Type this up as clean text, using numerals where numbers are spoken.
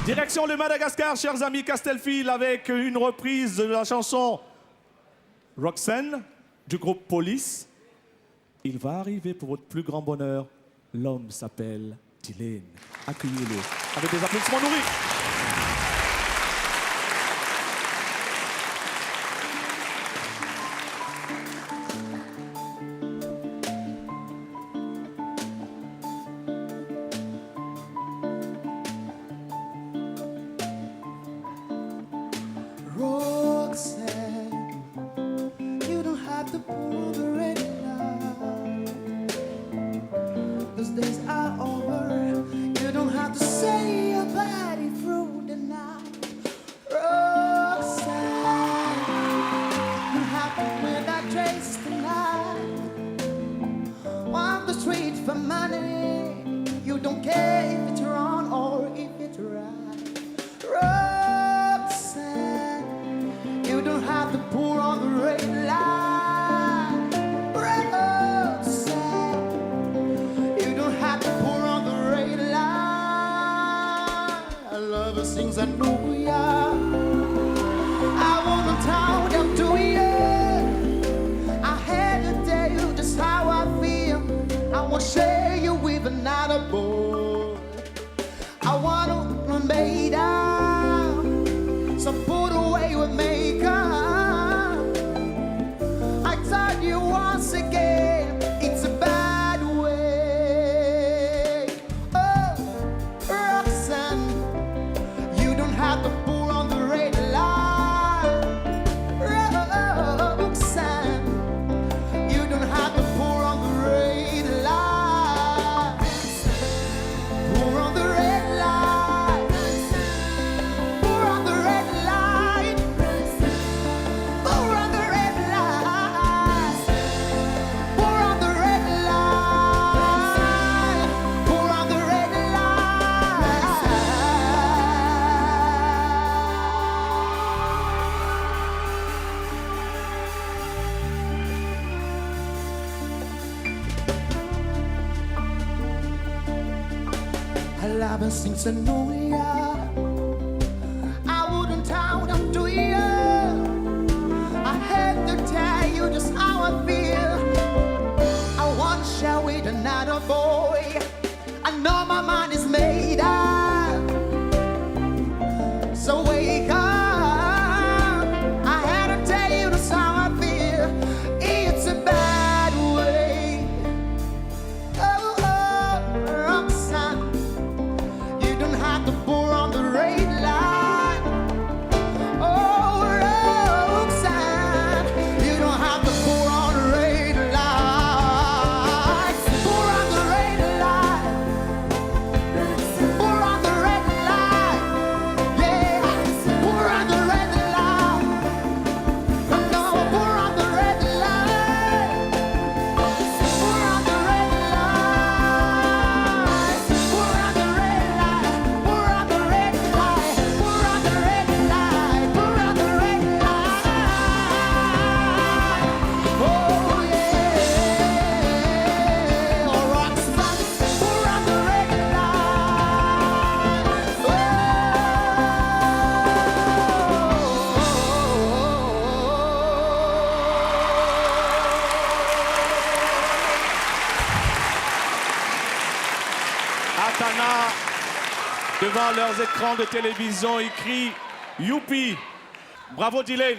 Direction le Madagascar, chers amis, Castelfil, avec une reprise de la chanson Roxanne du groupe Police. Il va arriver pour votre plus grand bonheur. L'homme s'appelle Dylan. Accueillez-le avec des applaudissements nourris. Roxanne, you don't have to pull the red light. Those days are over. You don't have to say your body through the night. Roxanne, you happy with that dress tonight. On the street for money, you don't care if it's wrong or if it's right. You don't have to pull on the red light. Roxanne, you don't have to pull on the red light. I love her sings a New York. I wanna tell them to you. I had to tell you just how I feel. I wanna share you with another boy. I wanna make out. So put away your makeup. I tell you once again, it's a bad way. Oh, Roxanne, you don't have to pull on the red light. Roxanne, you don't have to pull on the red light. Pull on the red light. Pull on the red light. Pull on the red light. Pull on the red light. Pull on the red light. I love her since I knew ya. I wouldn't tell them to you. I had to tell you just how I feel. I want to share with another boy. I know my mind is made up. So wake up. I had to tell you just how I feel. It's a bad way. Oh, Roxanne, you don't have to pull on the red light. Oh, Roxanne, you don't have to pull on the red light. Pull on the red light. Pull on the red light. Yeah, pull on the red light. No, pull on the red light. Pull on the red light. Pull on the red light. Pull on the red light. Pull on the red light. Pull on the red light. Oh yeah, oh Roxanne, pull on the red Atana, devant leurs écrans de télévision, écrit Youpi. Bravo Dylan.